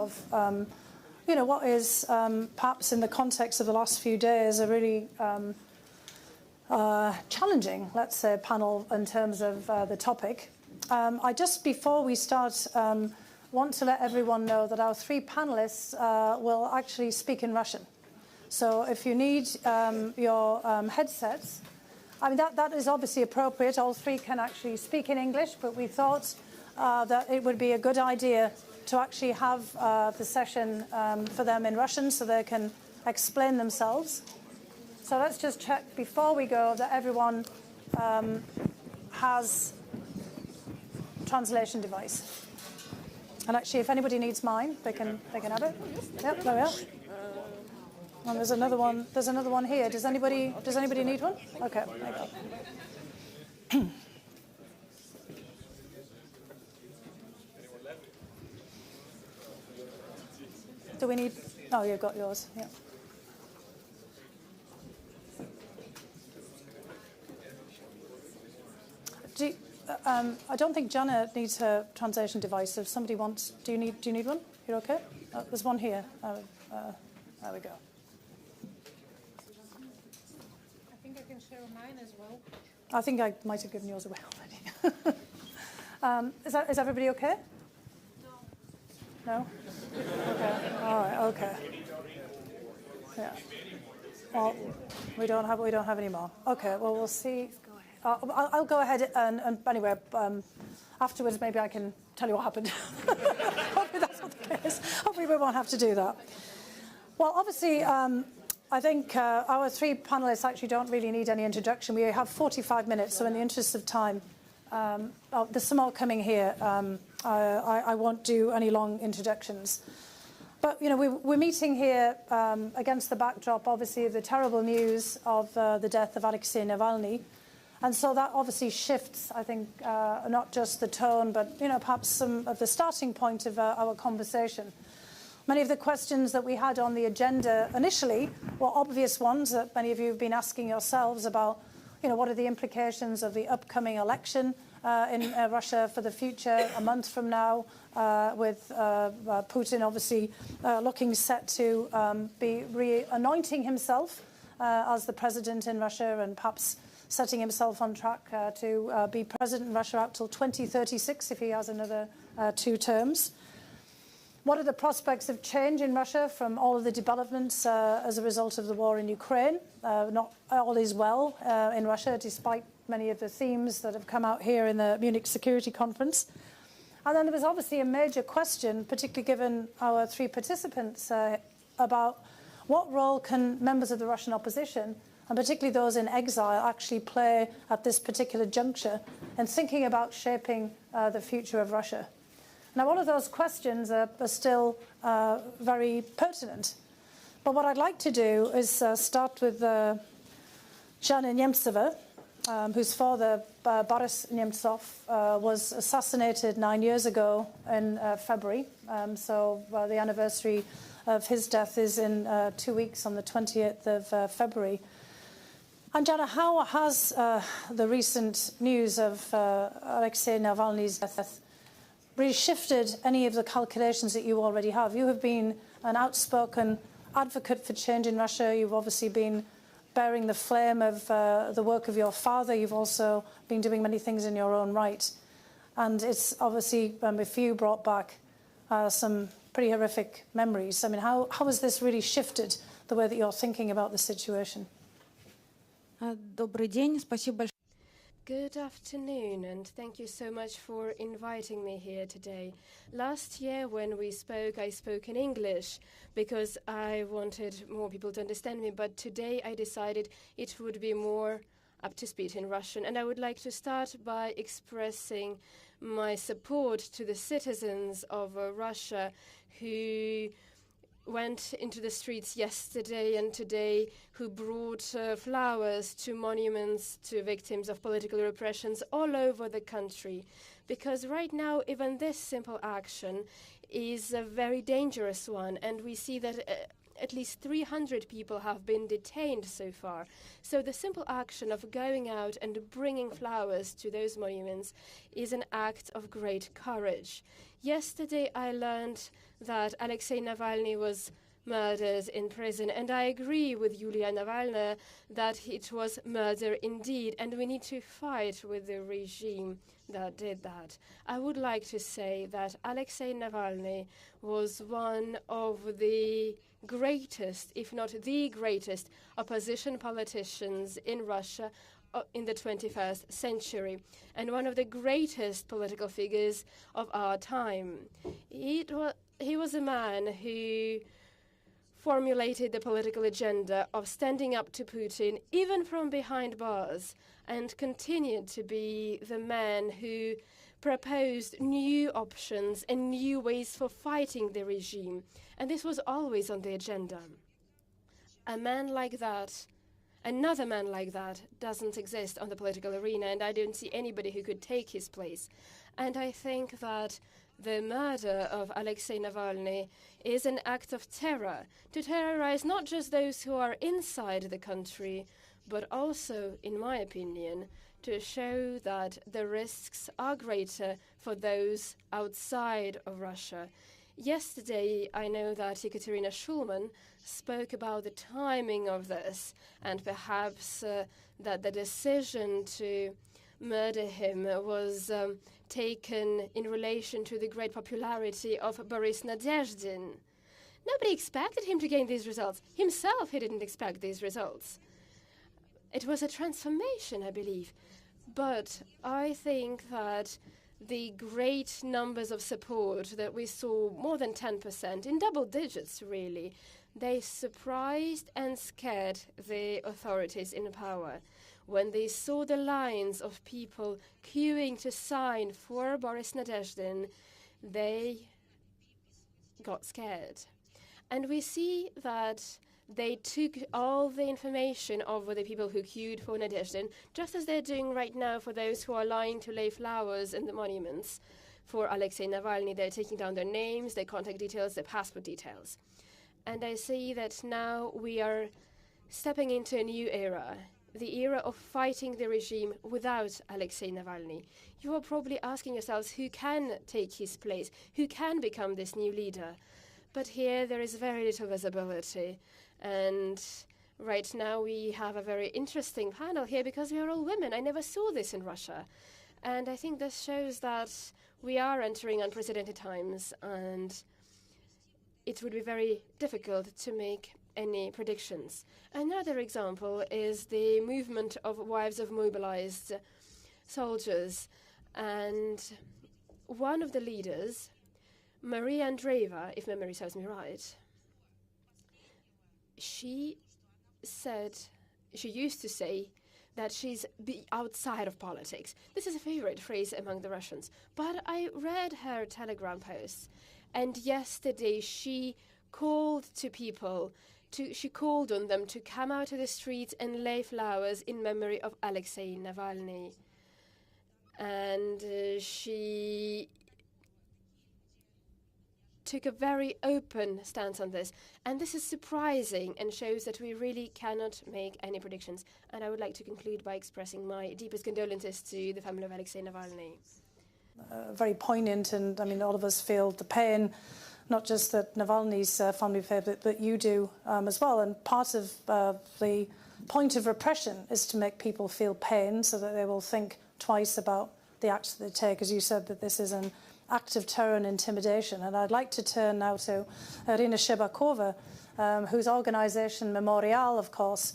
of what is perhaps in the context of the last few days a really challenging, let's say, panel in terms of the topic. I just, before we start, want to let everyone know that our three panelists will actually speak in Russian. So if you need your headsets, I mean, that is obviously appropriate. All three can actually speak in English, but we thought that it would be a good idea to actually have the session for them in Russian so they can explain themselves. So let's just check before we go that everyone has translation device. And actually, if anybody needs mine, they can have it. Yep, there we are. And there's another one. There's another one here. Does anybody need one? Okay, there you go. Do we need? Oh, you've got yours. Yeah. I don't think Jana needs her translation device. If somebody wants, do you need one? You're okay? There's one here. There we go. I think I can share mine as well. I think I might have given yours away already. Is everybody okay? No. Okay. All right. Okay. Yeah. Well, we don't have any more. Okay. Well, we'll see. I'll go ahead and anyway, afterwards maybe I can tell you what happened. Hopefully that's not the case. Hopefully we won't have to do that. Well, obviously, I think our three panelists actually don't really need any introduction. We have 45 minutes, so in the interest of time, there's some more coming here. I won't do any long introductions. But, we're meeting here against the backdrop, obviously, of the terrible news of the death of Alexei Navalny. And so that obviously shifts, I think, not just the tone, but, perhaps some of the starting point of our conversation. Many of the questions that we had on the agenda initially were obvious ones that many of you have been asking yourselves about, what are the implications of the upcoming election in Russia for the future a month from now, with Putin obviously looking set to be re-anointing himself as the president in Russia and perhaps setting himself on track to be president in Russia out till 2036 if he has another 2 terms. What are the prospects of change in Russia from all of the developments as a result of the war in Ukraine? Not all is well in Russia, despite many of the themes that have come out here in the Munich Security Conference. And then there was obviously a major question, particularly given our 3 participants, about what role can members of the Russian opposition, and particularly those in exile, actually play at this particular juncture in thinking about shaping the future of Russia. Now, all of those questions are still very pertinent. But what I'd like to do is start with Zhana Nemtsova, whose father, Boris Nemtsov, was assassinated 9 years ago in February. So the anniversary of his death is in 2 weeks on the 28th of February. And Jana, how has the recent news of Alexei Navalny's death really shifted any of the calculations that you already have? You have been an outspoken advocate for change in Russia. You've obviously been bearing the flame of the work of your father. You've also been doing many things in your own right. And it's obviously, with you, brought back some pretty horrific memories. I mean, how has this really shifted the way that you're thinking about the situation? Добрый день, спасибо большое. Good afternoon, and thank you so much for inviting me here today. Last year when we spoke, I spoke in English because I wanted more people to understand me, but today I decided it would be more up to speed in Russian. And I would like to start by expressing my support to the citizens of Russia who went into the streets yesterday and today, who brought flowers to monuments to victims of political repressions all over the country. Because right now, even this simple action is a very dangerous one, and we see that at least 300 people have been detained so far. So the simple action of going out and bringing flowers to those monuments is an act of great courage. Yesterday I learned that Alexei Navalny was murdered in prison. And I agree with Yulia Navalny that it was murder indeed, and we need to fight with the regime that did that. I would like to say that Alexei Navalny was one of the greatest, if not the greatest, opposition politicians in Russia in the 21st century, and one of the greatest political figures of our time. He was a man who formulated the political agenda of standing up to Putin, even from behind bars, and continued to be the man who proposed new options and new ways for fighting the regime. And this was always on the agenda. A man like that, another man like that, doesn't exist on the political arena, and I don't see anybody who could take his place. And I think that the murder of Alexei Navalny is an act of terror, to terrorize not just those who are inside the country, but also, in my opinion, to show that the risks are greater for those outside of Russia. Yesterday, I know that Ekaterina Shulman spoke about the timing of this, and perhaps that the decision to murder him was taken in relation to the great popularity of Boris Nadezhdin. Nobody expected him to gain these results. Himself, he didn't expect these results. It was a transformation, I believe. But I think that the great numbers of support that we saw, more than 10%, in double digits really, they surprised and scared the authorities in power. When they saw the lines of people queuing to sign for Boris Nadezhdin, they got scared. And we see that they took all the information over the people who queued for Nadezhdin, just as they're doing right now for those who are lying to lay flowers in the monuments for Alexei Navalny. They're taking down their names, their contact details, their passport details. And I see that now we are stepping into a new era, the era of fighting the regime without Alexei Navalny. You are probably asking yourselves who can take his place, who can become this new leader. But here there is very little visibility. And right now we have a very interesting panel here because we are all women. I never saw this in Russia. And I think this shows that we are entering unprecedented times, and it would be very difficult to make any predictions. Another example is the movement of wives of mobilized soldiers. And one of the leaders, Maria Andreeva, if memory serves me right, she used to say that she's outside of politics. This is a favorite phrase among the Russians. But I read her Telegram posts, and yesterday she called to people, she called on them to come out to the streets and lay flowers in memory of Alexei Navalny. And she took a very open stance on this. And this is surprising and shows that we really cannot make any predictions. And I would like to conclude by expressing my deepest condolences to the family of Alexei Navalny. Very poignant, and I mean, all of us feel the pain, not just that Navalny's family feel, but you do as well. And part of the point of repression is to make people feel pain so that they will think twice about the acts that they take. As you said, that this is an act of terror and intimidation. And I'd like to turn now to Irina Shcherbakova, whose organisation Memorial, of course,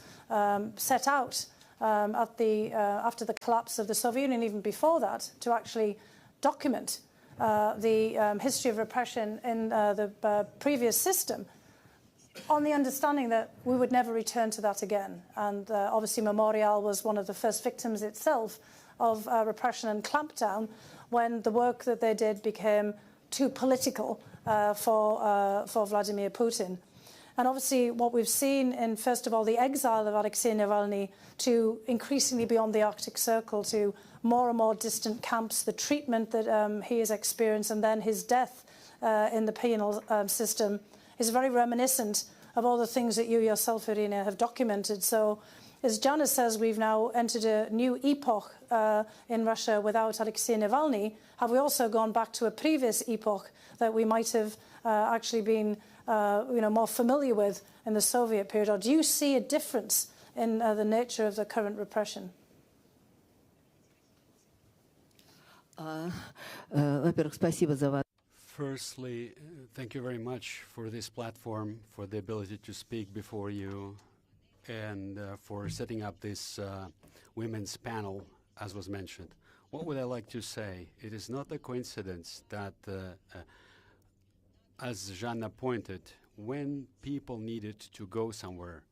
set out after the collapse of the Soviet Union, even before that, to actually document the history of repression in the previous system, on the understanding that we would never return to that again. And obviously Memorial was one of the first victims itself of repression and clampdown when the work that they did became too political for Vladimir Putin. And obviously what we've seen in, first of all, the exile of Alexei Navalny to increasingly beyond the Arctic Circle, to more and more distant camps, the treatment that he has experienced, and then his death in the penal system is very reminiscent of all the things that you yourself, Irina, have documented. So, as Jana says, we've now entered a new epoch in Russia without Alexei Navalny. Have we also gone back to a previous epoch that we might have actually been more familiar with in the Soviet period? Or do you see a difference in the nature of the current repression? Во-первых, спасибо за Firstly, thank you very much for this platform, for the ability to speak before you, and for setting up this women's panel, as was mentioned. What would I like to say? It is not a coincidence that, as Zhanna pointed, when people needed to go somewhere,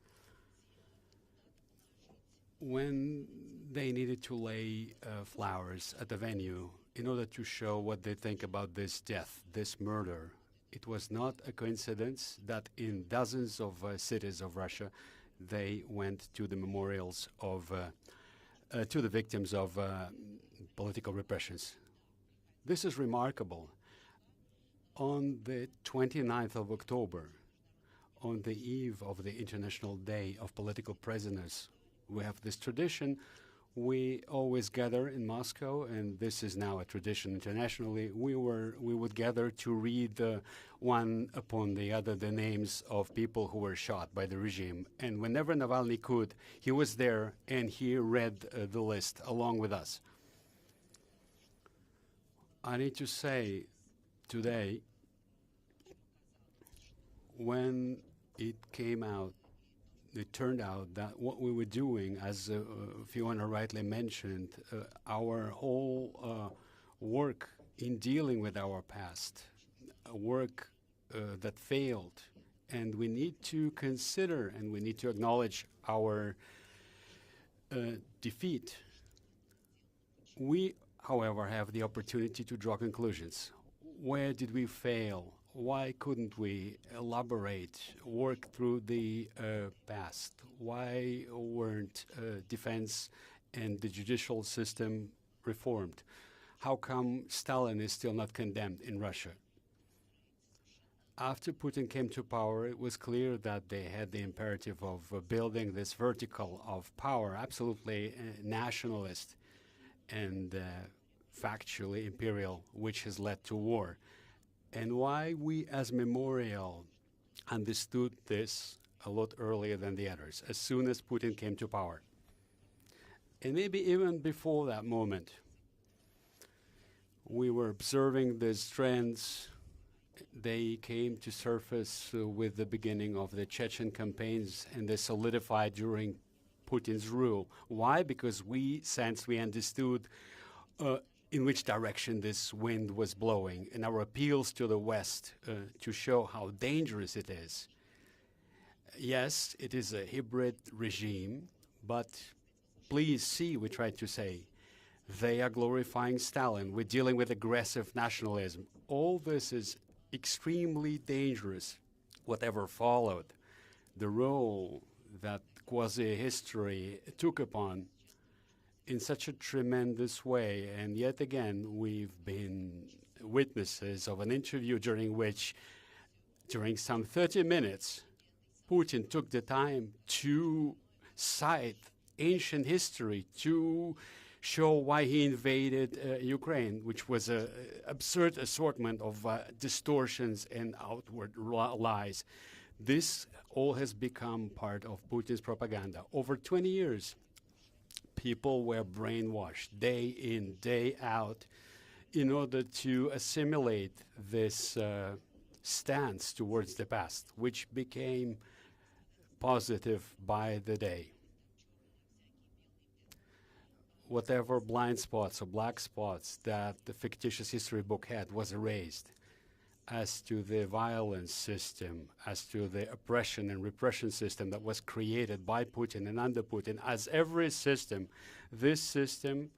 when they needed to lay flowers at the venue in order to show what they think about this death, this murder, it was not a coincidence that in dozens of cities of Russia, they went to the memorials of, to the victims of political repressions. This is remarkable. On the 29th of October, on the eve of the International Day of Political Prisoners, we have this tradition. We always gather in Moscow, and this is now a tradition internationally. We would gather to read one upon the other the names of people who were shot by the regime. And whenever Navalny could, he was there and he read the list along with us. I need to say today, when it came out, it turned out that what we were doing, as Fiona rightly mentioned, our whole work in dealing with our past, a work that failed, and we need to consider and we need to acknowledge our defeat. We, however, have the opportunity to draw conclusions. Where did we fail? Why couldn't we elaborate, work through the past? Why weren't defense and the judicial system reformed? How come Stalin is still not condemned in Russia? After Putin came to power, it was clear that they had the imperative of building this vertical of power, absolutely nationalist and factually imperial, which has led to war. And why we as Memorial understood this a lot earlier than the others, as soon as Putin came to power. And maybe even before that moment, we were observing these trends. They came to surface with the beginning of the Chechen campaigns, and they solidified during Putin's rule. Why? Because we sensed, we understood in which direction this wind was blowing, and our appeals to the West to show how dangerous it is. Yes, it is a hybrid regime, but please see, we tried to say, they are glorifying Stalin. We're dealing with aggressive nationalism. All this is extremely dangerous. Whatever followed, the role that quasi-history took upon in such a tremendous way. And yet again, we've been witnesses of an interview during which, during some 30 minutes, Putin took the time to cite ancient history, to show why he invaded Ukraine, which was an absurd assortment of distortions and outward lies. This all has become part of Putin's propaganda. Over 20 years, people were brainwashed day in, day out in order to assimilate this stance towards the past, which became positive by the day. Whatever blind spots or black spots that the fictitious history book had was erased. As to the violence system, as to the oppression and repression system that was created by Putin and under Putin, as every system, this system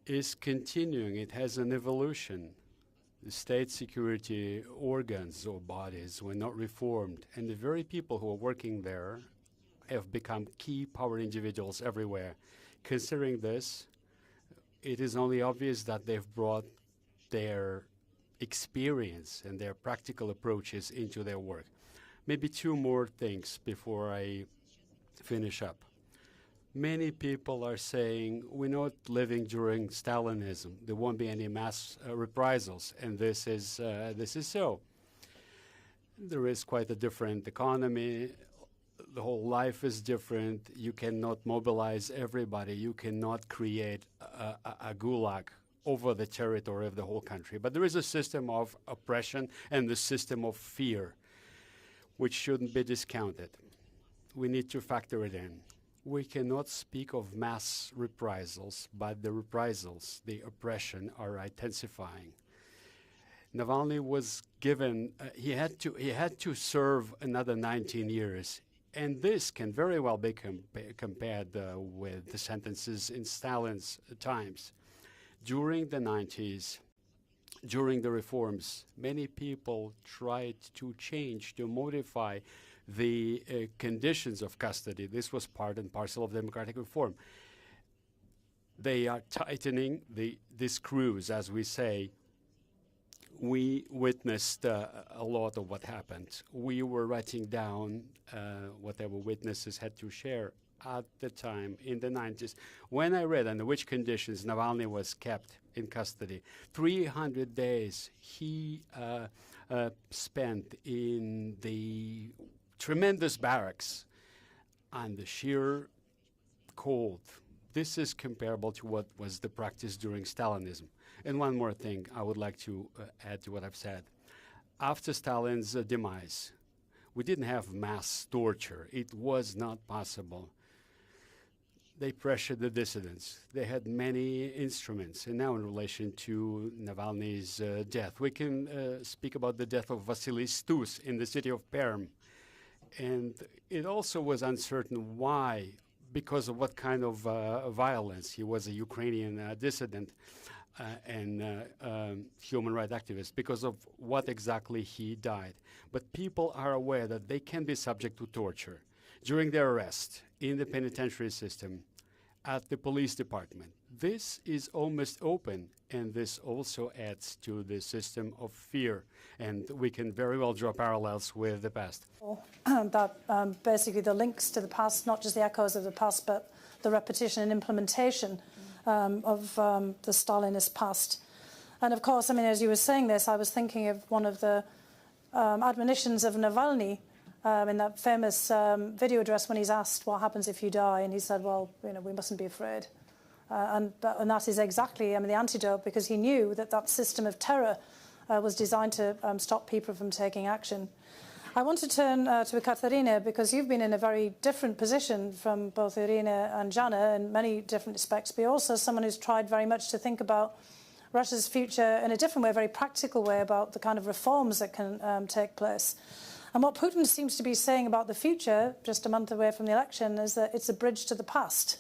is continuing. It has an evolution. The state security organs or bodies were not reformed, and the very people who are working there have become key power individuals everywhere. Considering this, it is only obvious that they've brought their experience and their practical approaches into their work. Maybe two more things before I finish up. Many people are saying we're not living during Stalinism. There won't be any mass reprisals, and this is so. There is quite a different economy. The whole life is different. You cannot mobilize everybody. You cannot create a gulag over the territory of the whole country. But there is a system of oppression and the system of fear, which shouldn't be discounted. We need to factor it in. We cannot speak of mass reprisals, but the reprisals, the oppression, are intensifying. Navalny was given, he had to serve another 19 years. And this can very well be compared with the sentences in Stalin's times. During the 90s, during the reforms, many people tried to change, to modify the conditions of custody. This was part and parcel of democratic reform. They are tightening the screws, as we say. We witnessed a lot of what happened. We were writing down whatever witnesses had to share at the time in the 90s. When I read under which conditions Navalny was kept in custody, 300 days he spent in the tremendous barracks and the sheer cold. This is comparable to what was the practice during Stalinism. And one more thing I would like to add to what I've said. After Stalin's demise, we didn't have mass torture. It was not possible. They pressured the dissidents. They had many instruments. And now in relation to Navalny's death, we can speak about the death of Vasily Stus in the city of Perm. And it also was uncertain why, because of what kind of violence. He was a Ukrainian dissident and human rights activist, because of what exactly he died. But people are aware that they can be subject to torture during their arrest, in the penitentiary system, at the police department. This is almost open, and this also adds to the system of fear. And we can very well draw parallels with the past. That basically the links to the past, not just the echoes of the past, but the repetition and implementation of the Stalinist past. And of course, I mean, as you were saying this, I was thinking of one of the admonitions of Navalny in that famous video address when he's asked what happens if you die, and he said, well, you know, we mustn't be afraid. And that is exactly, I mean, the antidote, because he knew that that system of terror was designed to stop people from taking action. I want to turn to Ekaterina, because you've been in a very different position from both Irina and Jana in many different respects, but you're also someone who's tried very much to think about Russia's future in a different way, a very practical way, about the kind of reforms that can take place. And what Putin seems to be saying about the future, just a month away from the election, is that it's a bridge to the past.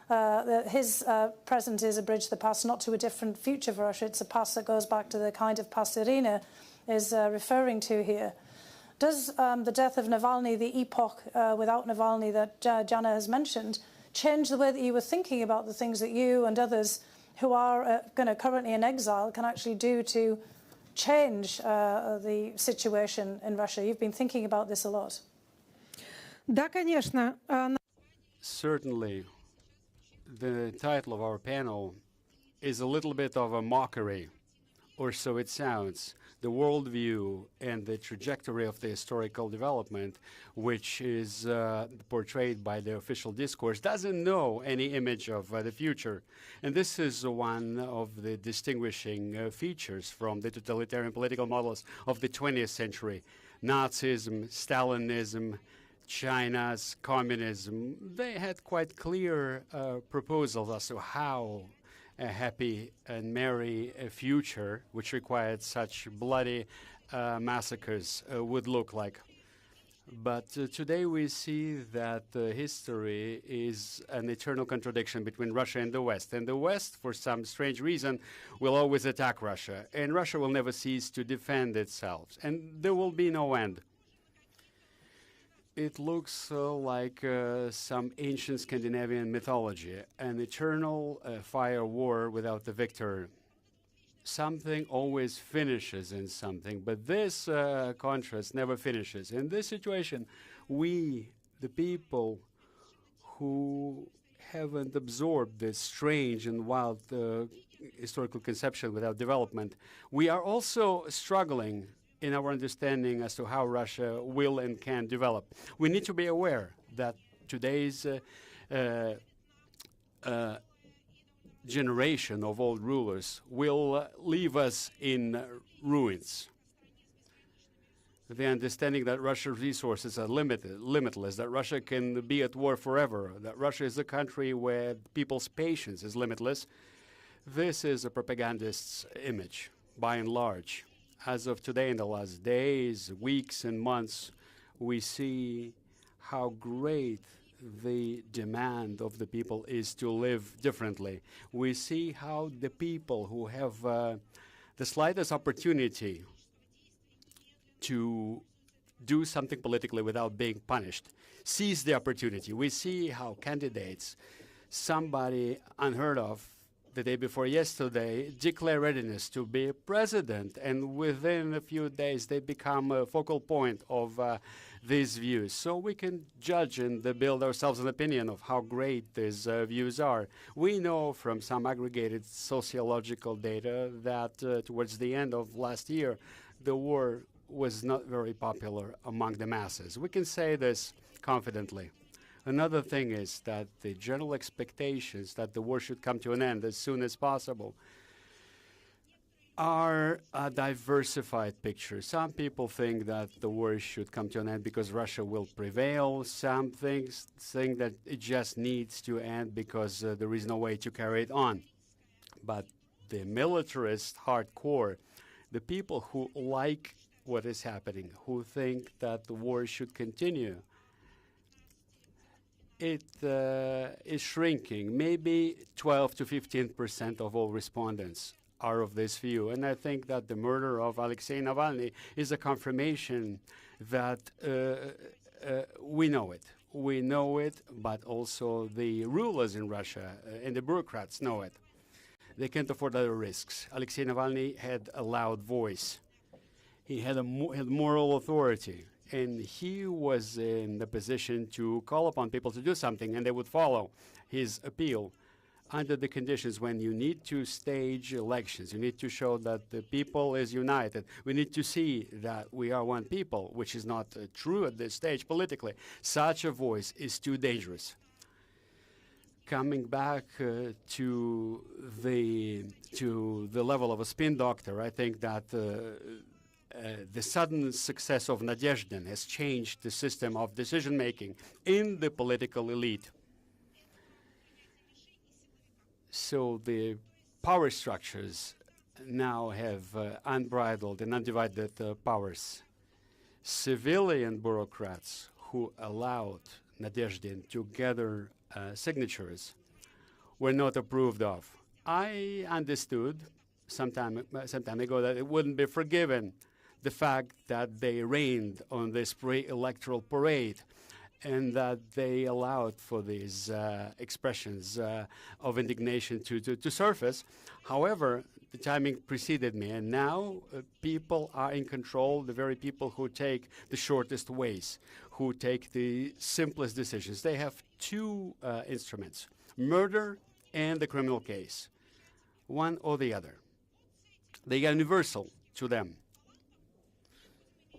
That his present is a bridge to the past, not to a different future for Russia. It's a past that goes back to the kind of past Irina is referring to here. Does the death of Navalny, the epoch without Navalny that Jana has mentioned, change the way that you were thinking about the things that you and others who are currently in exile can actually do to change the situation in Russia? You've been thinking about this a lot. Да, конечно. Certainly, the title of our panel is a little bit of a mockery, or so it sounds. The worldview and the trajectory of the historical development, which is portrayed by the official discourse, doesn't know any image of the future. And this is one of the distinguishing features from the totalitarian political models of the 20th century. Nazism, Stalinism, China's communism, they had quite clear proposals as to how a happy and merry future, which required such bloody massacres, would look like. But today we see that history is an eternal contradiction between Russia and the West. And the West, for some strange reason, will always attack Russia. And Russia will never cease to defend itself. And there will be no end. It looks like some ancient Scandinavian mythology, an eternal fire war without the victor. Something always finishes in something, but this contrast never finishes. In this situation, we, the people who haven't absorbed this strange and wild historical conception without development, we are also struggling in our understanding as to how Russia will and can develop. We need to be aware that today's generation of old rulers will leave us in ruins. The understanding that Russia's resources are limitless, that Russia can be at war forever, that Russia is a country where people's patience is limitless, this is a propagandist's image, by and large. As of today, in the last days, weeks, and months, we see how great the demand of the people is to live differently. We see how the people who have the slightest opportunity to do something politically without being punished seize the opportunity. We see how candidates, somebody unheard of the day before yesterday, declare readiness to be president, and within a few days they become a focal point of these views. So we can judge and build ourselves an opinion of how great these views are. We know from some aggregated sociological data that towards the end of last year, the war was not very popular among the masses. We can say this confidently. Another thing is that the general expectations that the war should come to an end as soon as possible are a diversified picture. Some people think that the war should come to an end because Russia will prevail. Some think that it just needs to end because there is no way to carry it on. But the militarist hardcore, the people who like what is happening, who think that the war should continue, it is shrinking. Maybe 12 to 15% of all respondents are of this view. And I think that the murder of Alexei Navalny is a confirmation that we know it. We know it, but also the rulers in Russia and the bureaucrats know it. They can't afford other risks. Alexei Navalny had a loud voice. He had moral authority, and he was in the position to call upon people to do something, and they would follow his appeal under the conditions when you need to stage elections. You need to show that the people is united. We need to see that we are one people, which is not true at this stage politically. Such a voice is too dangerous. Coming back to the level of a spin doctor, I think that the sudden success of Nadezdin has changed the system of decision-making in the political elite. So the power structures now have unbridled and undivided powers. Civilian bureaucrats who allowed Nadezdin to gather signatures were not approved of. I understood some time ago that it wouldn't be forgiven, the fact that they rained on this pre-electoral parade and that they allowed for these expressions of indignation to surface. However, the timing preceded me, and now people are in control, the very people who take the shortest ways, who take the simplest decisions. They have two instruments, murder and the criminal case, one or the other. They are universal to them.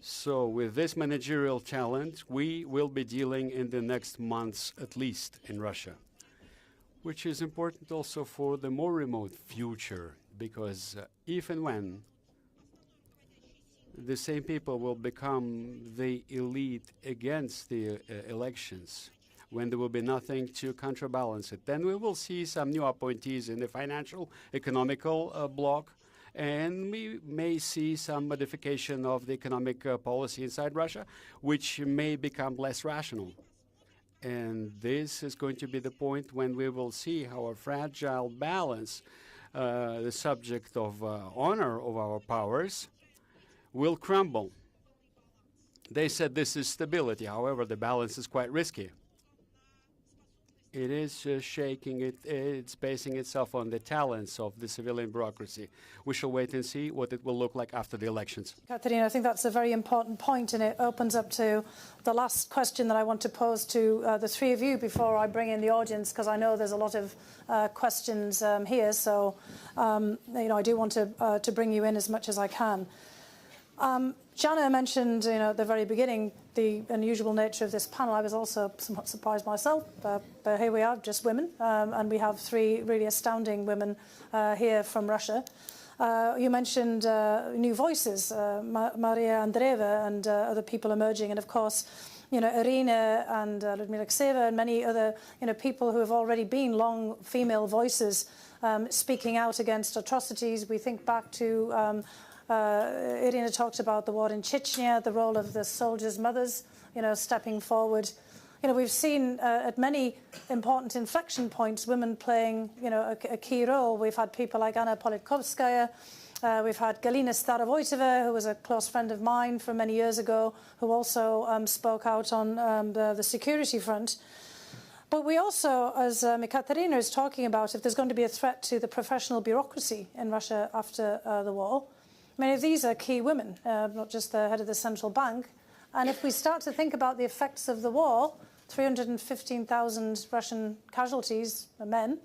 So with this managerial talent, we will be dealing in the next months at least in Russia, which is important also for the more remote future, because if and when the same people will become the elite against the elections, when there will be nothing to counterbalance it, then we will see some new appointees in the financial, economical bloc, and we may see some modification of the economic policy inside Russia, which may become less rational. And this is going to be the point when we will see how a fragile balance, the subject of honor of our powers, will crumble. They said this is stability. However, the balance is quite risky. It is shaking. It's basing itself on the talents of the civilian bureaucracy. We shall wait and see what it will look like after the elections. Katerina, I think that's a very important point, and it opens up to the last question that I want to pose to the three of you before I bring in the audience, because I know there's a lot of questions here. So, I do want to bring you in as much as I can. Jana mentioned, at the very beginning, the unusual nature of this panel. I was also somewhat surprised myself, but here we are, just women, and we have three really astounding women here from Russia. You mentioned new voices, Maria Andreeva and other people emerging, and of course, Irina and Lyudmila Kseva and many other, people who have already been long female voices speaking out against atrocities. We think back to Irina talked about the war in Chechnya, the role of the soldiers' mothers, stepping forward. We've seen at many important inflection points women playing, a key role. We've had people like Anna Politkovskaya. We've had Galina Starovoitova, who was a close friend of mine from many years ago, who also spoke out on the security front. But we also, as Ekaterina is talking about, if there's going to be a threat to the professional bureaucracy in Russia after the war, many of these are key women, not just the head of the central bank. And if we start to think about the effects of the war, 315,000 Russian casualties are men,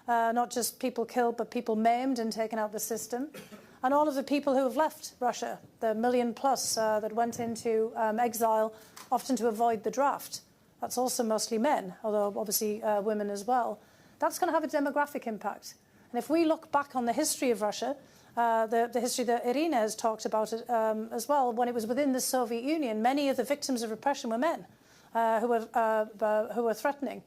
not just people killed, but people maimed and taken out the system. And all of the people who have left Russia, the million plus that went into exile, often to avoid the draft. That's also mostly men, although obviously women as well. That's going to have a demographic impact. And if we look back on the history of Russia, the history that Irina has talked about as well, when it was within the Soviet Union, many of the victims of repression were men who were threatening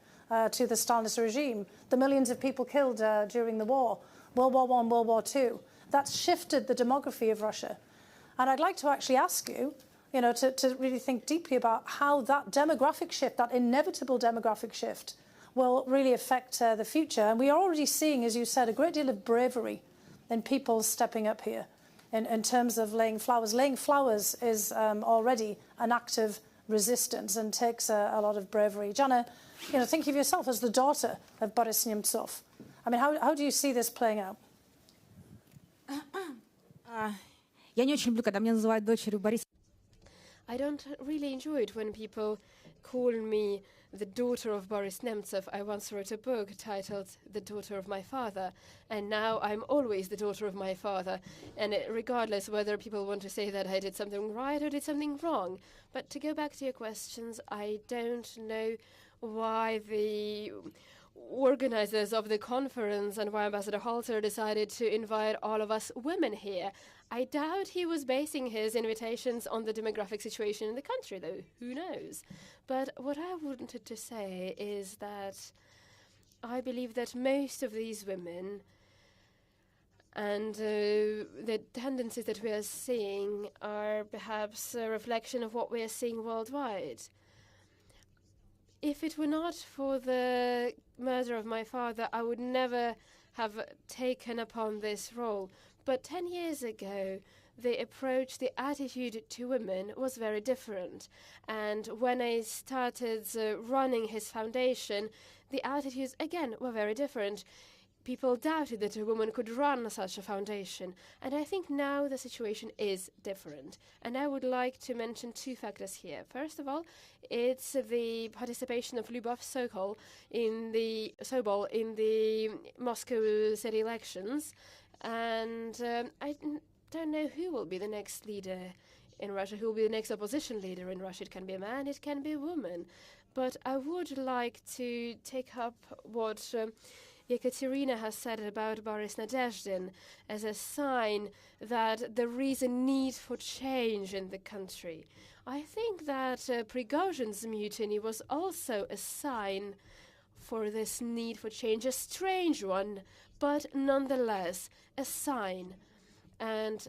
to the Stalinist regime. The millions of people killed during the war, World War I, World War II. That's shifted the demography of Russia. And I'd like to actually ask you, to really think deeply about how that demographic shift, that inevitable demographic shift, will really affect the future. And we are already seeing, as you said, a great deal of bravery in people stepping up here in terms of laying flowers. Laying flowers is already an act of resistance and takes a lot of bravery. Jana, think of yourself as the daughter of Boris Nemtsov. I mean, how do you see this playing out? Я не очень люблю, когда меня называют дочерью Бориса. I don't really enjoy it when people call me the daughter of Boris Nemtsov. I once wrote a book titled The Daughter of My Father, and now I'm always the daughter of my father, and regardless whether people want to say that I did something right or did something wrong. But to go back to your questions, I don't know why the organizers of the conference and why Ambassador Halter decided to invite all of us women here. I doubt he was basing his invitations on the demographic situation in the country, though. Who knows? But what I wanted to say is that I believe that most of these women and the tendencies that we are seeing are perhaps a reflection of what we are seeing worldwide. If it were not for the murder of my father, I would never have taken upon this role. But 10 years ago, the approach, the attitude to women was very different. And when I started running his foundation, the attitudes, again, were very different. People doubted that a woman could run such a foundation. And I think now the situation is different. And I would like to mention two factors here. First of all, it's the participation of Lyubov Sokol in the Moscow city elections. And I don't know who will be the next leader in Russia, who will be the next opposition leader in Russia. It can be a man, it can be a woman. But I would like to take up what Ekaterina has said about Boris Nadezhdin as a sign that there is a need for change in the country. I think that Prigozhin's mutiny was also a sign for this need for change, a strange one, but nonetheless a sign. And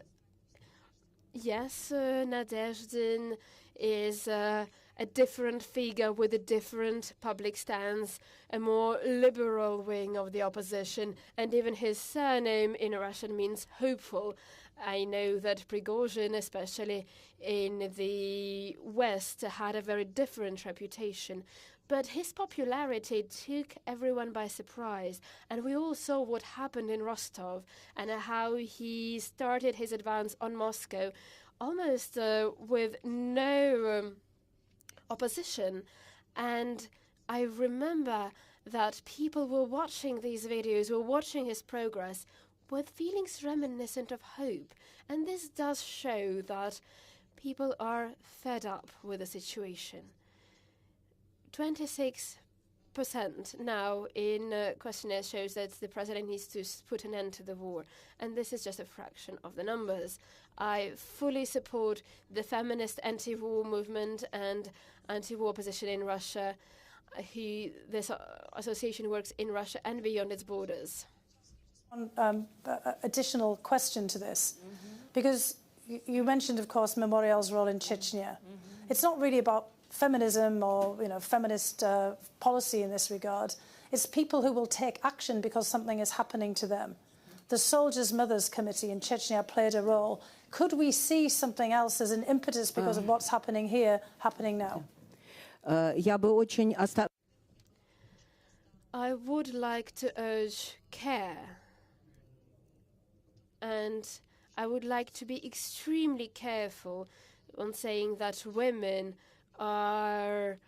yes, Nadezhdin is a different figure with a different public stance, a more liberal wing of the opposition, and even his surname in Russian means hopeful. I know that Prigozhin, especially in the West, had a very different reputation. But his popularity took everyone by surprise, and we all saw what happened in Rostov and how he started his advance on Moscow almost with no opposition. And I remember that people were watching these videos, were watching his progress with feelings reminiscent of hope. And this does show that People are fed up with the situation. 26% now in questionnaire shows that the president needs to put an end to the war, and this is just a fraction of the numbers. I fully support the feminist anti-war movement and anti-war position in Russia. This association works in Russia and beyond its borders. One additional question to this, because you mentioned, of course, Memorial's role in Chechnya. It's not really about feminism or feminist policy in this regard. It's people who will take action because something is happening to them. The Soldiers' Mothers Committee in Chechnya played a role. Could we see something else as an impetus because of what's happening here, happening now? Я бы очень I would like to urge care, and I would like to be extremely careful on saying that women are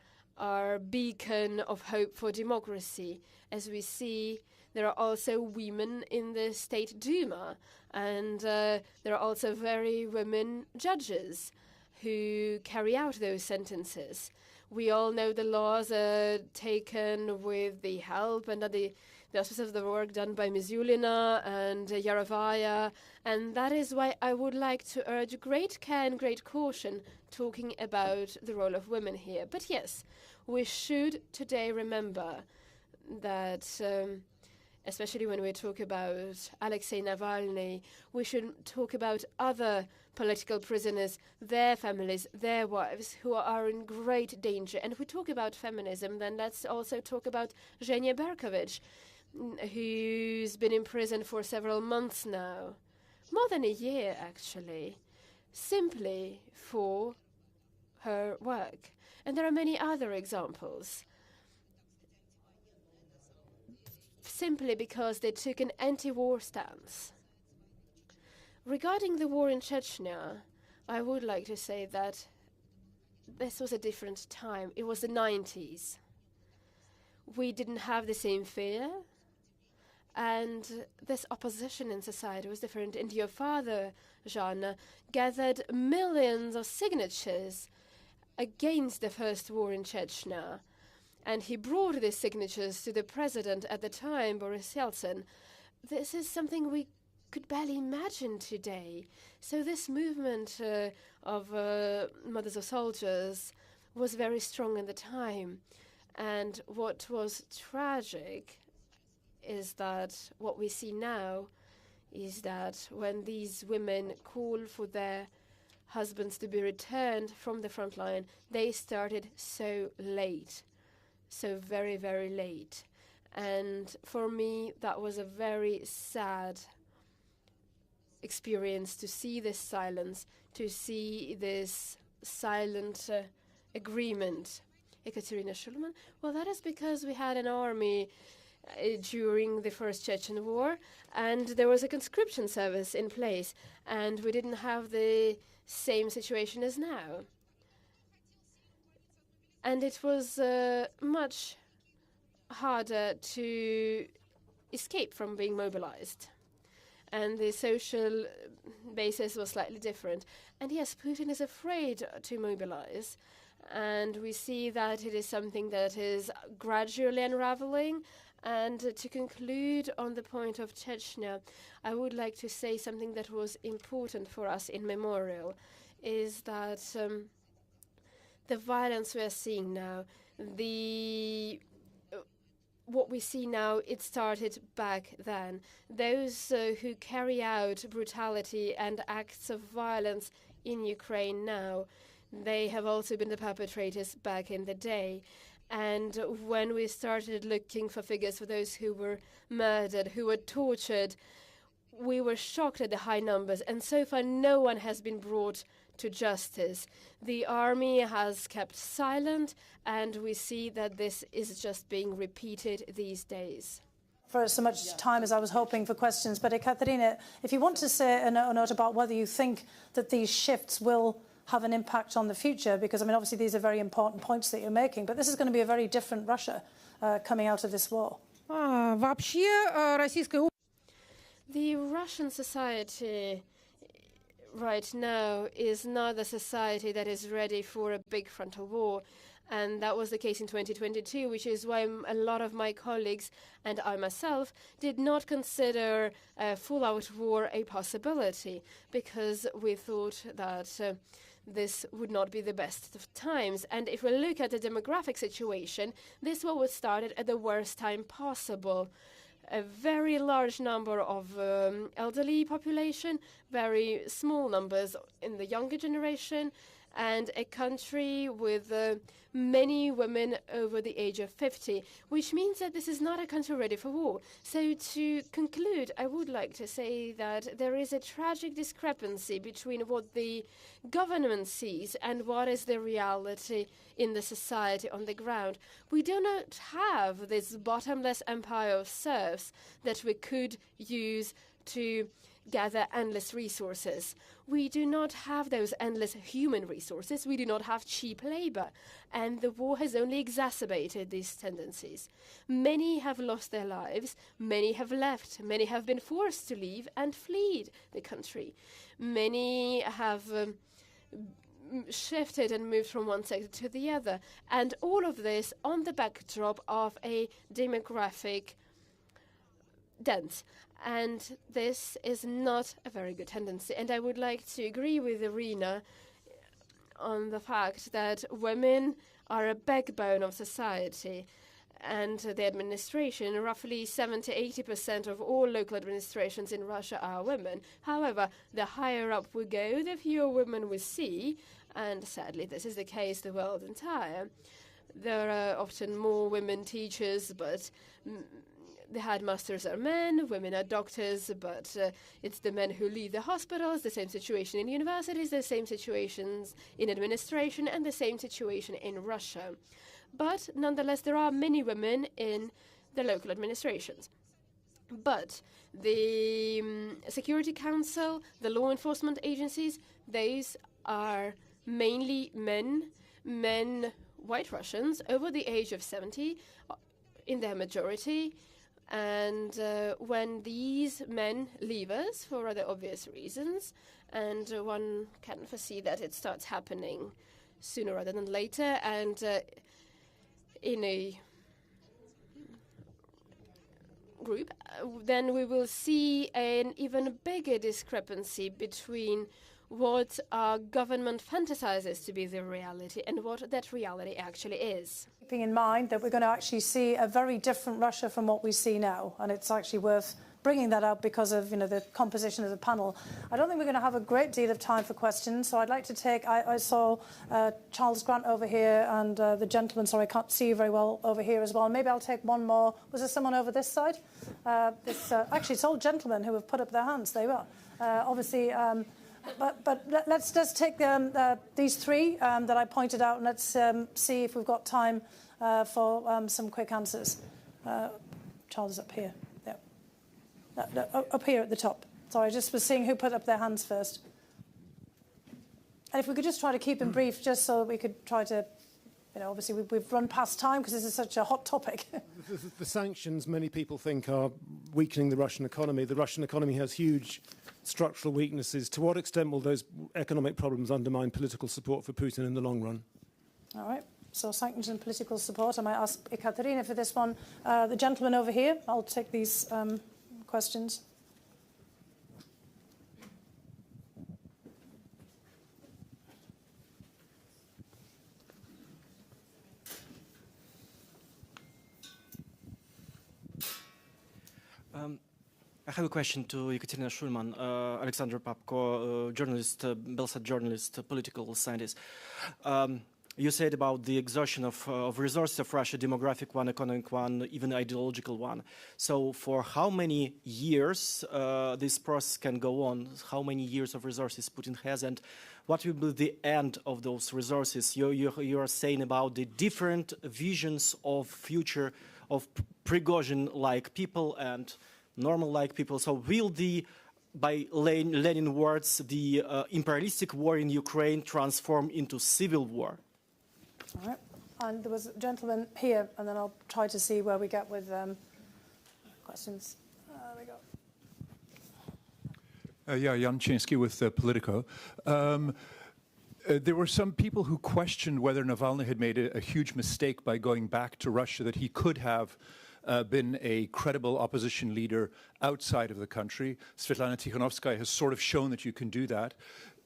beacon of hope for democracy. As we see, there are also women in the State Duma, and there are also very women judges who carry out those sentences. We all know the laws are taken with the help and the auspices of the work done by Mizulina and Yarovaya, and that is why I would like to urge great care and great caution talking about the role of women here. But yes, we should today remember that, especially when we talk about Alexei Navalny, we should talk about other political prisoners, their families, their wives, who are in great danger. And if we talk about feminism, then let's also talk about Zhenya Berkovich, who's been in prison for several months now, more than a year actually, simply for her work. And there are many other examples, simply because they took an anti-war stance. Regarding the war in Chechnya, I would like to say that this was a different time. It was the 90s. We didn't have the same fear, and this opposition in society was different. And your father, Jeanne, gathered millions of signatures against the first war in Chechnya, and he brought these signatures to the president at the time, Boris Yeltsin. This is something we could barely imagine today. So this movement of Mothers of Soldiers was very strong in the time. And what was tragic is that what we see now is that when these women call for their husbands to be returned from the front line, they started so late, so very, very late. And for me, that was a very sad experience to see this silence, to see this silent agreement. Ekaterina Shulman? Well, that is because we had an army during the First Chechen War, and there was a conscription service in place, and we didn't have the same situation as now. And it was much harder to escape from being mobilized. And the social basis was slightly different. And yes, Putin is afraid to mobilize. And we see that it is something that is gradually unraveling. And to conclude on the point of Chechnya, I would like to say something that was important for us in Memorial, is that the violence we are seeing now, what we see now, it started back then. Those who carry out brutality and acts of violence in Ukraine now, they have also been the perpetrators back in the day. And when we started looking for figures for those who were murdered, who were tortured, we were shocked at the high numbers. And so far, no one has been brought to justice. The army has kept silent, and we see that this is just being repeated these days. For so much time as I was hoping for questions, but Ekaterina, if you want to say a note about whether you think that these shifts will have an impact on the future, because I mean obviously these are very important points that you're making, but this is going to be a very different Russia coming out of this war. Вообще российское The Russian society right now is not a society that is ready for a big frontal war. And that was the case in 2022, which is why a lot of my colleagues and I myself did not consider a full-out war a possibility, because we thought that this would not be the best of times. And if we look at the demographic situation, this war was started at the worst time possible. A very large number of elderly population, very small numbers in the younger generation, and a country with many women over the age of 50, which means that this is not a country ready for war. So to conclude, I would like to say that there is a tragic discrepancy between what the government sees and what is the reality in the society on the ground. We do not have this bottomless empire of serfs that we could use to gather endless resources. We do not have those endless human resources. We do not have cheap labor. And the war has only exacerbated these tendencies. Many have lost their lives. Many have left. Many have been forced to leave and flee the country. Many have shifted and moved from one sector to the other. And all of this on the backdrop of a demographic dent. And this is not a very good tendency. And I would like to agree with Irina on the fact that women are a backbone of society. And the administration, roughly 70–80% of all local administrations in Russia are women. However, the higher up we go, the fewer women we see. And sadly, this is the case the world entire. There are often more women teachers, but the headmasters are men, women are doctors, but it's the men who lead the hospitals, the same situation in universities, the same situations in administration, and the same situation in Russia. But nonetheless, there are many women in the local administrations. But the Security Council, the law enforcement agencies, those are mainly men, white Russians, over the age of 70, in their majority. And when these men leave us for rather obvious reasons, and one can foresee that it starts happening sooner rather than later, and in a group, then we will see an even bigger discrepancy between what our government fantasizes to be the reality and what that reality actually is. Keeping in mind that we're going to actually see a very different Russia from what we see now, and it's actually worth bringing that up because of the composition of the panel. I don't think we're going to have a great deal of time for questions, so I'd like to take. I saw Charles Grant over here and the gentleman. Sorry, I can't see you very well over here as well. Maybe I'll take one more. Was there someone over this side? Actually, it's all gentlemen who have put up their hands. They were obviously. But let's just take these three that I pointed out, and let's see if we've got time for some quick answers. Charles is up here. Yeah. No, up here at the top. Sorry, I just was seeing who put up their hands first. And if we could just try to keep them brief, just so we could try to, obviously we've run past time because this is such a hot topic. The sanctions, many people think, are weakening the Russian economy. The Russian economy has huge structural weaknesses. To what extent will those economic problems undermine political support for Putin in the long run? All right. So sanctions and political support. I might ask Ekaterina for this one. The gentleman over here. I'll take these questions. I have a question to Ekaterina Shulman, Alexander Papko, journalist, Belsat journalist, political scientist. You said about the exhaustion of resources of Russia, demographic one, economic one, even ideological one. So for how many years this process can go on? How many years of resources Putin has, and what will be the end of those resources? You are saying about the different visions of future of Prigozhin-like people and normal-like people. So will by Lenin words, the imperialistic war in Ukraine transform into civil war? All right. And there was a gentleman here, and then I'll try to see where we get with questions. There we go. Yeah, Jan Chinsky with Politico. There were some people who questioned whether Navalny had made a huge mistake by going back to Russia, that he could have been a credible opposition leader outside of the country. Svetlana Tikhanovskaya has sort of shown that you can do that.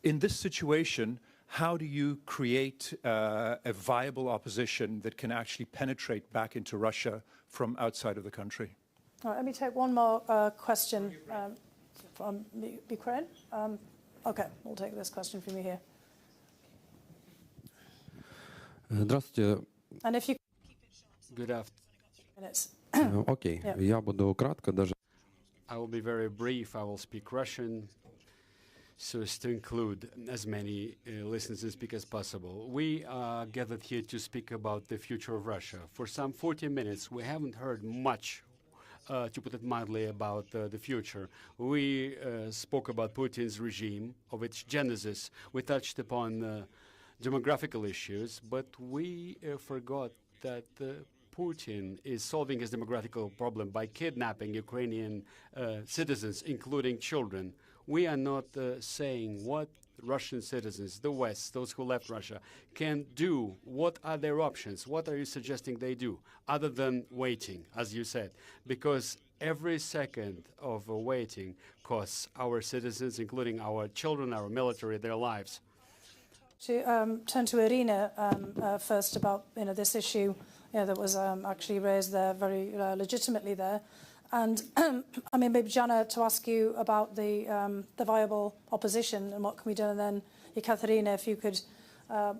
In this situation, how do you create a viable opposition that can actually penetrate back into Russia from outside of the country? All right, let me take one more question from Ukraine. Okay, we'll take this question from you here. Здравствуйте. And if you Good afternoon. minutes. Окей, Yeah. я буду кратко, даже I will be very brief. I will speak Russian so as to include as many listeners and speak as possible. We are gathered here to speak about the future of Russia. For some 40 minutes, we haven't heard much, to put it mildly, about the future. We spoke about Putin's regime, of its genesis. We touched upon demographical issues, but we forgot that Putin is solving his demographical problem by kidnapping Ukrainian citizens, including children. We are not saying what Russian citizens, the West, those who left Russia, can do. What are their options? What are you suggesting they do, other than waiting, as you said? Because every second of waiting costs our citizens, including our children, our military, their lives. To turn to Irina first about this issue that was actually raised there very legitimately there, and I mean maybe Jana, to ask you about the viable opposition and what can be done, and then Ekaterina, if you could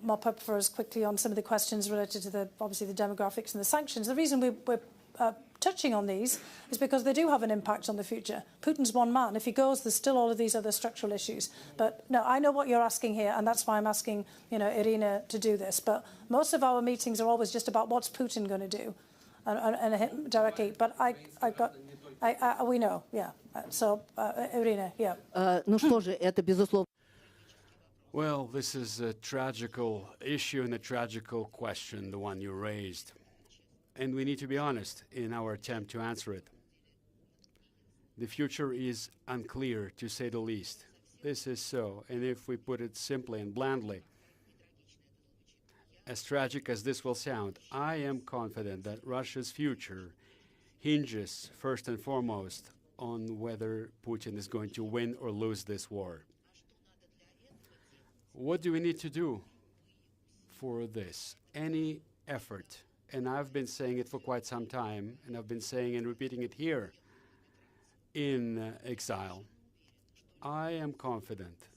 mop up for us quickly on some of the questions related to obviously the demographics and the sanctions. The reason we're touching on these is because they do have an impact on the future. Putin's one man. If he goes, there's still all of these other structural issues. But no, I know what you're asking here, and that's why I'm asking, Irina to do this. But most of our meetings are always just about what's Putin going to do, and him directly. But we know, yeah. So, Irina, yeah. Ну что же, это безусловно. Well, this is a tragical issue and a tragical question, the one you raised. And we need to be honest in our attempt to answer it. The future is unclear, to say the least. This is so, and if we put it simply and blandly, as tragic as this will sound, I am confident that Russia's future hinges first and foremost on whether Putin is going to win or lose this war. What do we need to do for this? Any effort. And I've been saying it for quite some time, and I've been saying and repeating it here in exile. I am confident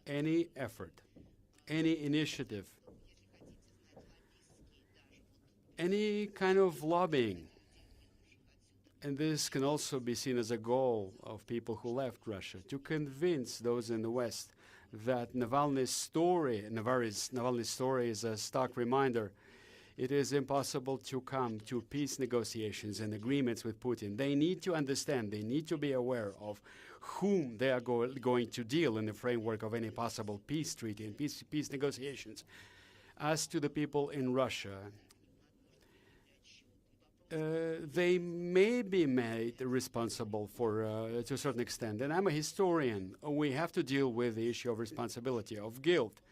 any effort, any initiative, any kind of lobbying, and this can also be seen as a goal of people who left Russia, to convince those in the West that Navalny's story is a stark reminder. It is impossible to come to peace negotiations and agreements with Putin. They need to understand, they need to be aware of whom they are going to deal in the framework of any possible peace treaty and peace negotiations. As to the people in Russia, they may be made responsible to a certain extent. And I'm a historian. We have to deal with the issue of responsibility, of guilt.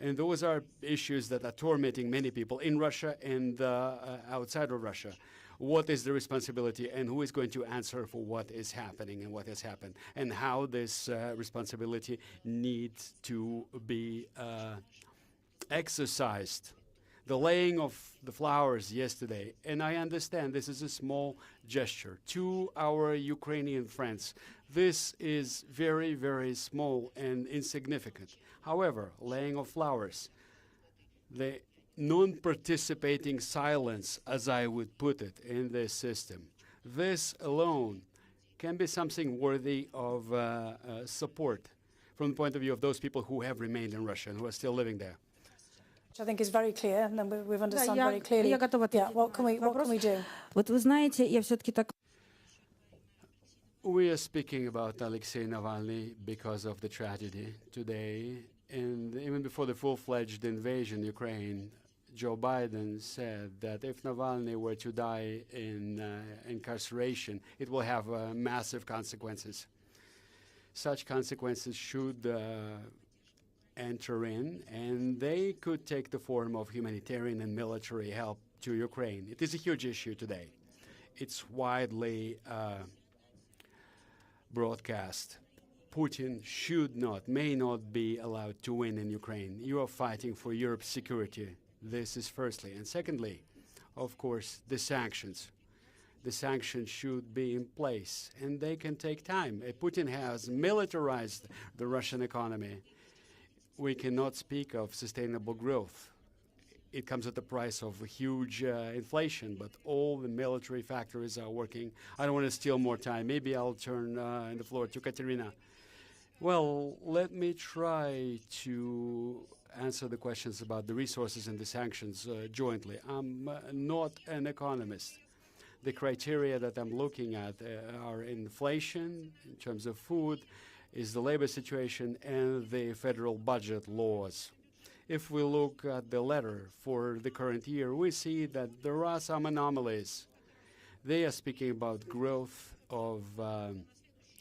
And those are issues that are tormenting many people in Russia and outside of Russia. What is the responsibility, and who is going to answer for what is happening and what has happened, and how this responsibility needs to be exercised. The laying of the flowers yesterday, and I understand this is a small gesture to our Ukrainian friends. This is very, very small and insignificant. However, laying of flowers, the non-participating silence, as I would put it, in this system, this alone can be something worthy of support from the point of view of those people who have remained in Russia and who are still living there. Which I think is very clear, and then we've understood я- very clearly. я готова Yeah, ответить what can на этот we do? Вот вы знаете, я все-таки так... We are speaking about Alexei Navalny because of the tragedy today, and even before the full-fledged invasion of Ukraine, Joe Biden said that if Navalny were to die in incarceration, it will have massive consequences. such consequences should enter in, and they could take the form of humanitarian and military help to Ukraine. It is a huge issue today. It's widely broadcast. Putin should not, may not be allowed to win in Ukraine. You are fighting for Europe's security. This is firstly. And secondly, of course, the sanctions. The sanctions should be in place, and they can take time. Putin has militarized the Russian economy. We cannot speak of sustainable growth. It comes at the price of huge inflation, but all the military factories are working. I don't want to steal more time. Maybe I'll turn the floor to Katerina. Well, let me try to answer the questions about the resources and the sanctions jointly. I'm not an economist. The criteria that I'm looking at are inflation in terms of food, is the labor situation, and the federal budget laws. If we look at the letter for the current year, we see that there are some anomalies. They are speaking about growth of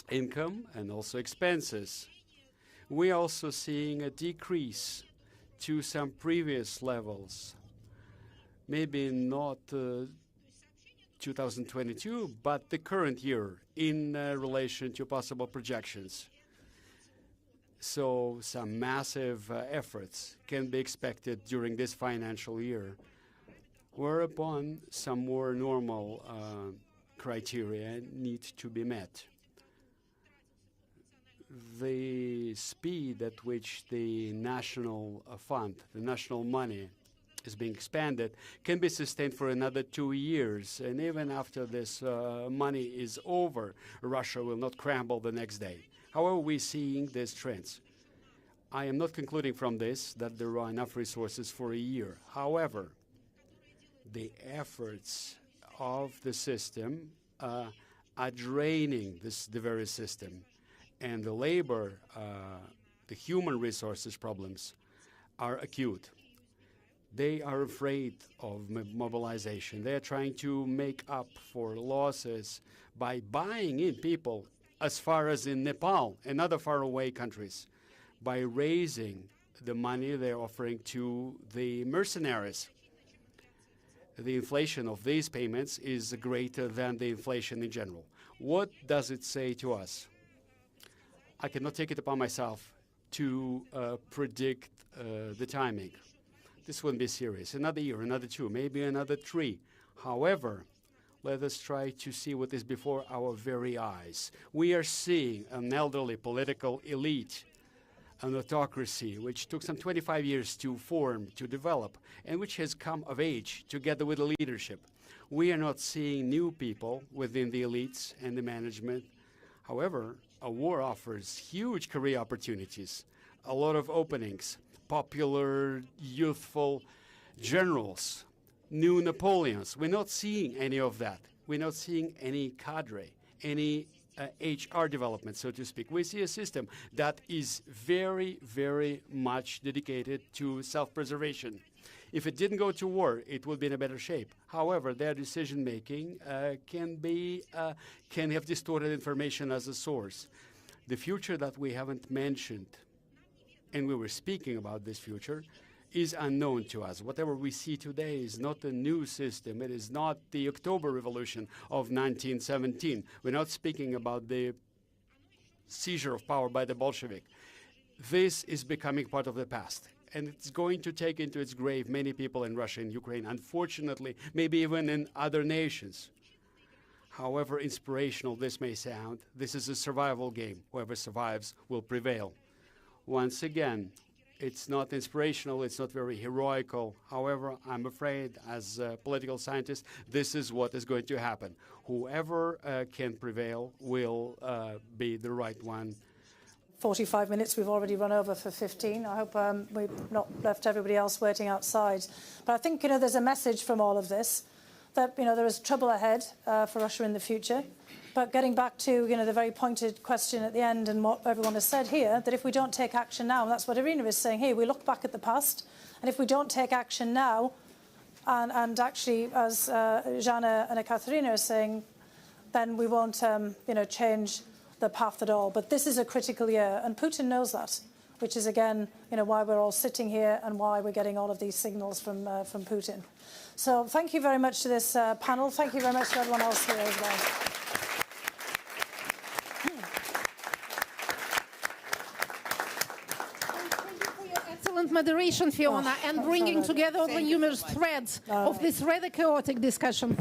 income and also expenses. We are also seeing a decrease to some previous levels. Maybe not 2022, but the current year in relation to possible projections. So some massive efforts can be expected during this financial year, whereupon some more normal criteria need to be met. The speed at which the national fund, the national money, is being expanded can be sustained for another 2 years. And even after this money is over, Russia will not crumble the next day. However, we're seeing these trends. I am not concluding from this that there are enough resources for a year. However, the efforts of the system are draining the very system. And the labor, the human resources problems are acute. They are afraid of mobilization. They are trying to make up for losses by buying in people as far as in Nepal and other faraway countries, by raising the money they're offering to the mercenaries. The inflation of these payments is greater than the inflation in general. What does it say to us? I cannot take it upon myself to predict the timing. This wouldn't be serious. Another year, another 2, maybe another 3. However, let us try to see what is before our very eyes. We are seeing an elderly political elite, an autocracy which took some 25 years to form, to develop, and which has come of age together with the leadership. We are not seeing new people within the elites and the management. However, a war offers huge career opportunities, a lot of openings, popular, youthful generals, new Napoleons. We're not seeing any of that. We're not seeing any cadre, any HR development, so to speak. We see a system that is very, very much dedicated to self-preservation. If it didn't go to war, it would be in a better shape. However, their decision-making can have distorted information as a source. The future that we haven't mentioned, and we were speaking about this future, is unknown to us. Whatever we see today is not a new system. It is not the October Revolution of 1917. We're not speaking about the seizure of power by the Bolshevik. This is becoming part of the past, and it's going to take into its grave many people in Russia and Ukraine, unfortunately, maybe even in other nations. However inspirational this may sound, this is a survival game. Whoever survives will prevail. Once again, it's not inspirational, it's not very heroical. However, I'm afraid, as a political scientist, this is what is going to happen. Whoever can prevail will be the right one. 45 minutes, we've already run over for 15. I hope we've not left everybody else waiting outside. But I think, there's a message from all of this, that, there is trouble ahead for Russia in the future. But getting back to, the very pointed question at the end and what everyone has said here, that if we don't take action now, and that's what Irina is saying here, we look back at the past, and if we don't take action now, and actually, as Jana and Katerina are saying, then we won't, change the path at all. But this is a critical year, and Putin knows that, which is, again, why we're all sitting here and why we're getting all of these signals from Putin. So thank you very much to this panel. Thank you very much to everyone else here as well. Excellent moderation, Fiona, and bringing together all the numerous threads of this rather chaotic discussion.